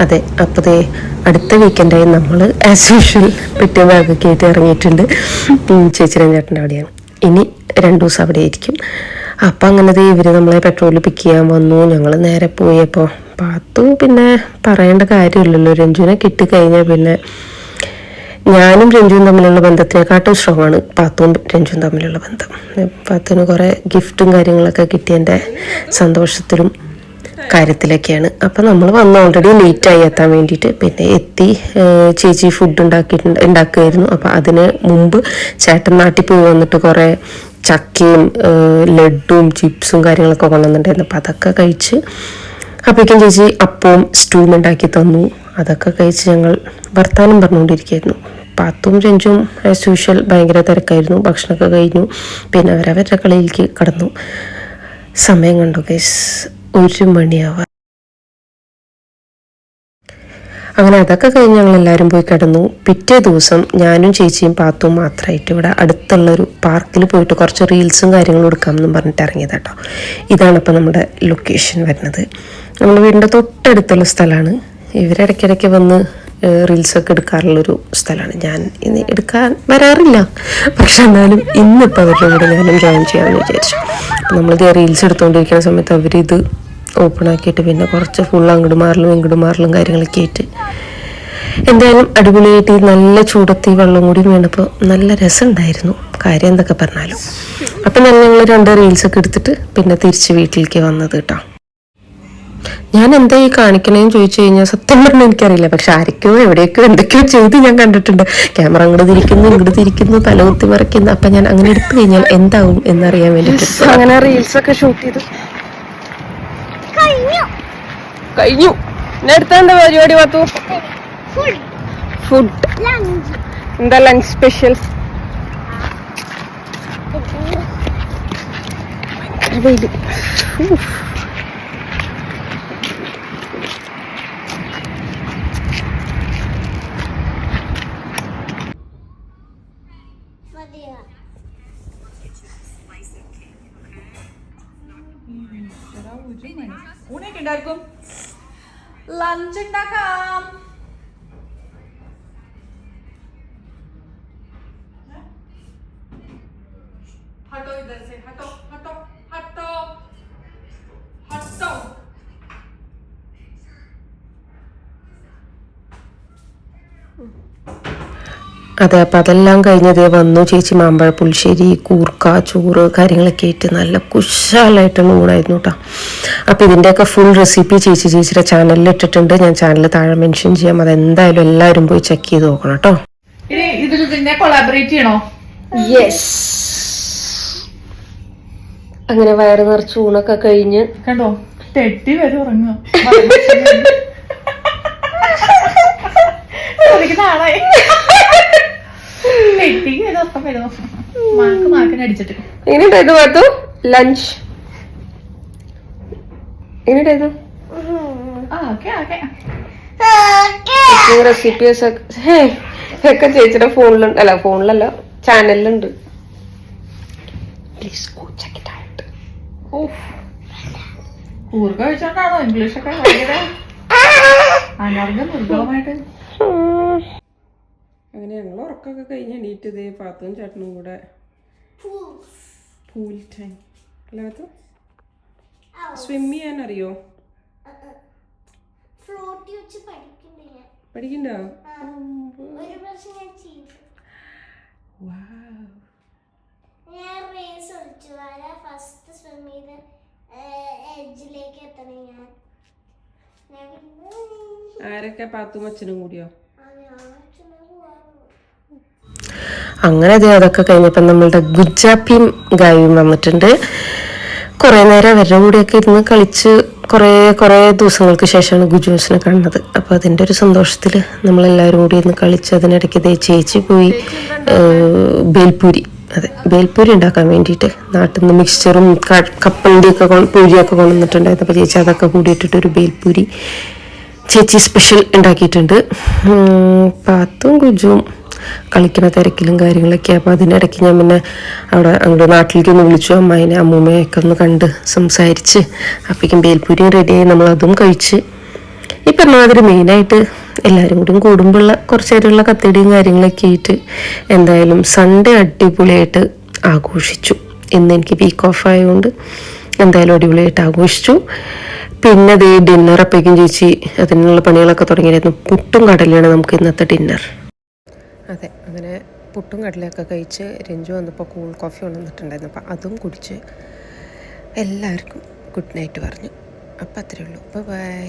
അതെ, അപ്പോൾ അടുത്ത വീക്കെൻഡായി നമ്മൾ ആസ് യൂഷ്വൽ പിറ്റേ ഭാഗമൊക്കെ ആയിട്ട് ഇറങ്ങിയിട്ടുണ്ട്. ചേച്ചിയുടെ ചേട്ടൻ്റെ അവിടെയാണ്. ഇനി 2 ദിവസം അവിടെ ആയിരിക്കും. അപ്പം അങ്ങനത്തെ ഇവർ നമ്മളെ പെട്രോളിൽ പിക്ക് ചെയ്യാൻ വന്നു. ഞങ്ങൾ നേരെ പോയപ്പോൾ പാത്തു പിന്നെ പറയേണ്ട കാര്യമില്ലല്ലോ, രഞ്ജുവിനെ കിട്ടിക്കഴിഞ്ഞാൽ പിന്നെ ഞാനും രഞ്ജുവും തമ്മിലുള്ള ബന്ധത്തിനെക്കാട്ടും സ്ട്രോങ് ആണ് പാത്തുവും രഞ്ജുവും തമ്മിലുള്ള ബന്ധം. പാത്തുവിന് കുറേ ഗിഫ്റ്റും കാര്യങ്ങളൊക്കെ കിട്ടിയതിൻ്റെ സന്തോഷത്തിലും കാര്യത്തിലൊക്കെയാണ്. അപ്പം നമ്മൾ വന്ന് ഓൾറെഡി ലേറ്റായി എത്താൻ വേണ്ടിയിട്ട്. പിന്നെ എത്തി, ചേച്ചി ഫുഡ് ഉണ്ടാക്കുമായിരുന്നു. അപ്പം അതിന് മുമ്പ് ചേട്ടൻ നാട്ടിൽ പോയി വന്നിട്ട് കുറേ ചക്കയും ലഡുവും ചിപ്സും കാര്യങ്ങളൊക്കെ കൊണ്ടുവന്നിട്ടുണ്ടായിരുന്നു. അപ്പം അതൊക്കെ കഴിച്ച് അപ്പോഴേക്കും ചേച്ചി അപ്പവും സ്റ്റൂവും ഉണ്ടാക്കി തന്നു. അതൊക്കെ കഴിച്ച് ഞങ്ങൾ വർത്താനം പറഞ്ഞുകൊണ്ടിരിക്കുകയായിരുന്നു. പാത്തും രഞ്ജുവും ആസ് യൂഷ്വൽ ഭയങ്കര തിരക്കായിരുന്നു. ഭക്ഷണമൊക്കെ കഴിഞ്ഞു. പിന്നെ അവരവരുടെ കളിയിലേക്ക് കടന്നു. സമയം കണ്ടു ഗൈസ്, 1 മണിയാവാം. അങ്ങനെ അതൊക്കെ കഴിഞ്ഞ് ഞങ്ങളെല്ലാവരും പോയി കിടന്നു. പിറ്റേ ദിവസം ഞാനും ചേച്ചിയും പാത്തും മാത്രമായിട്ട് ഇവിടെ അടുത്തുള്ളൊരു പാർക്കിൽ പോയിട്ട് കുറച്ച് റീൽസും കാര്യങ്ങളും എടുക്കാമെന്നും പറഞ്ഞിട്ട് ഇറങ്ങിയത് കേട്ടോ. ഇതാണ് ഇപ്പോൾ നമ്മുടെ ലൊക്കേഷൻ വരുന്നത്. നമ്മുടെ വീടിൻ്റെ തൊട്ടടുത്തുള്ള സ്ഥലമാണ്. ഇവരിടയ്ക്കിടയ്ക്ക് വന്ന് റീൽസൊക്കെ എടുക്കാറുള്ളൊരു സ്ഥലമാണ്. ഞാൻ ഇന്ന് എടുക്കാൻ വരാറില്ല, പക്ഷെ എന്നാലും ഇന്നിപ്പോൾ അവരുടെ കൂടെ ഞാനും ജോയിൻ ചെയ്യാമെന്ന് വിചാരിച്ചു. അപ്പോൾ നമ്മളിത് റീൽസ് എടുത്തുകൊണ്ടിരിക്കുന്ന സമയത്ത് അവരിത് ഓപ്പൺ ആക്കിയിട്ട് പിന്നെ കുറച്ച് ഫുൾ അങ്ങോട്ട് മാറലും കാര്യങ്ങളൊക്കെ ആയിട്ട് എന്തായാലും അടിപൊളിയായിട്ട് നല്ല ചൂടത്തി വെള്ളം കൂടി വീണപ്പോൾ നല്ല രസമുണ്ടായിരുന്നു. കാര്യം എന്തൊക്കെ പറഞ്ഞാലും. അപ്പം ഞങ്ങൾ 2 റീൽസൊക്കെ എടുത്തിട്ട് പിന്നെ തിരിച്ച് വീട്ടിലേക്ക് വന്നത് കേട്ടോ. ഞാൻ എന്താ ഈ കാണിക്കണേന്ന് ചോദിച്ചു കഴിഞ്ഞാൽ സത്യം പറഞ്ഞാൽ എനിക്കറിയില്ല. പക്ഷെ ആരൊക്കെയോ എവിടെയൊക്കെയോ എന്തൊക്കെയോ ചെയ്ത് ഞാൻ കണ്ടിട്ടുണ്ട്. ക്യാമറ അങ്ങോട്ട് തിരിക്കുന്നു തലകുത്തി മറിക്കുന്നു. അപ്പം ഞാൻ അങ്ങനെ എടുത്തു കഴിഞ്ഞാൽ എന്താവും എന്നറിയാൻ വേണ്ടിയിട്ട് അങ്ങനെ റീൽസൊക്കെ ഷൂട്ട് ചെയ്തു കഴിഞ്ഞു. അടുത്ത എന്താ പരിപാടി പാത്തു? ഫുഡ്. എന്താ ലഞ്ച് സ്പെഷ്യൽ? ഊണൊക്കെ ഉണ്ടാക്കും, ലഞ്ച് ഉണ്ടാക്കാം. हटो इधर से, हटो हटो हटो हटो. അതെ, അപ്പം അതെല്ലാം കഴിഞ്ഞതേ വന്നു. ചേച്ചി മാമ്പഴ പുളിശ്ശേരി, കൂർക്ക, ചോറ് കാര്യങ്ങളൊക്കെ ആയിട്ട് നല്ല കുശാലായിട്ടുള്ള ഊണായിരുന്നു കേട്ടോ. അപ്പം ഇതിൻ്റെയൊക്കെ ഫുൾ റെസിപ്പി ചേച്ചിയുടെ ചാനലിൽ ഇട്ടിട്ടുണ്ട്. ഞാൻ ചാനൽ താഴെ മെൻഷൻ ചെയ്യാം. അതെന്തായാലും എല്ലാവരും പോയി ചെക്ക് ചെയ്ത് നോക്കണം കേട്ടോ. ഇതിനെ കൊളാബറേറ്റ് ചെയ്യണോ? യെസ്. അങ്ങനെ വയറ് നിറച്ച് ഊണൊക്കെ കഴിഞ്ഞ് കണ്ടോ തെറ്റി വരെ ഉറങ്ങുക. എങ്ങനെയുണ്ടായിരുന്നു പാത്തു ലഞ്ച്? എങ്ങനെയുണ്ടായിരുന്നു റെസിപ്പീസ് ഒക്കെ ചേച്ചിയുടെ ഫോണിലുണ്ട്? അല്ല ഫോണിലല്ല, ചാനലിലുണ്ട്. Please go check it out. കൂർക്ക കഴിച്ചോണ്ടാണോ ഇംഗ്ലീഷൊക്കെ ഭയങ്കര അനർഘമായിട്ട്? അങ്ങനെ ഞങ്ങൾ ഉറക്കമൊക്കെ കഴിഞ്ഞ് എണീറ്റത് പാത്തും ചേട്ടനും കൂടെ പൂൾ ടൈം. അല്ലാത്ത സ്വിം ചെയ്യാൻ അറിയോ? പഠിക്കണ്ടോ? ആരൊക്കെ പാത്തും അച്ഛനും കൂടിയോ? അങ്ങനെ അതൊക്കെ കഴിഞ്ഞപ്പോൾ നമ്മളുടെ ഗുജാപ്പിയും ഗായും വന്നിട്ടുണ്ട്. കുറേ നേരം അവരുടെ കൂടെയൊക്കെ ഇരുന്ന് കളിച്ച് കുറേ ദിവസങ്ങൾക്ക് ശേഷമാണ് ഗുജൂസിനെ കാണുന്നത്. അപ്പോൾ അതിൻ്റെ ഒരു സന്തോഷത്തിൽ നമ്മളെല്ലാവരും കൂടി ഇരുന്ന് കളിച്ച് അതിനിടയ്ക്ക് ചേച്ചി പോയി ബേൽപൂരി ഉണ്ടാക്കാൻ വേണ്ടിയിട്ട് നാട്ടിൽ നിന്ന് മിക്സ്ചറും കപ്പലിൻ്റെയൊക്കെ പൂരിയൊക്കെ കൊണ്ടുവന്നിട്ടുണ്ടായിരുന്നു. അപ്പോൾ ചേച്ചി അതൊക്കെ കൂടിയിട്ടിട്ടൊരു ബേൽപൂരി ചേച്ചി സ്പെഷ്യൽ ഉണ്ടാക്കിയിട്ടുണ്ട്. പാത്തും ഗുജുവും കളിക്കുന്ന തിരക്കിലും കാര്യങ്ങളൊക്കെ. അപ്പോൾ അതിനിടയ്ക്ക് ഞാൻ പിന്നെ അങ്ങോട്ട് നാട്ടിലേക്ക് ഒന്ന് വിളിച്ചു. അമ്മായിനെ അമ്മൂമ്മയൊക്കെ ഒന്ന് കണ്ട് സംസാരിച്ച് അപ്പോഴേക്കും ബേൽപൂരിയും റെഡിയായി. നമ്മളതും കഴിച്ച് ഈ പറഞ്ഞമാതിരി മെയിനായിട്ട് എല്ലാവരും കൂടി കൂടുമ്പോഴുള്ള കുറച്ച് നേരമുള്ള കത്തിടിയും കാര്യങ്ങളൊക്കെ ആയിട്ട് എന്തായാലും സൺഡേ അടിപൊളിയായിട്ട് ആഘോഷിച്ചു. ഇന്ന് എനിക്ക് വീക്ക് ഓഫ് ആയതുകൊണ്ട് എന്തായാലും അടിപൊളിയായിട്ട് ആഘോഷിച്ചു. പിന്നെ അത് ഡിന്നർ അപ്പോഴേക്കും ചേച്ചി അതിനുള്ള പണികളൊക്കെ തുടങ്ങിയായിരുന്നു. പുട്ടും കടലയാണ് നമുക്ക് ഇന്നത്തെ ഡിന്നർ. അതെ, അങ്ങനെ പുട്ടും കടലയൊക്കെ കഴിച്ച് രഞ്ജു വന്നപ്പോൾ കൂൾ കോഫി കൊണ്ടുവന്നിട്ടുണ്ടായിരുന്നു. അപ്പോൾ അതും കുടിച്ച് എല്ലാവർക്കും ഗുഡ് നൈറ്റ് പറഞ്ഞു. അപ്പോൾ അത്രയേ ഉള്ളൂ. ബൈ.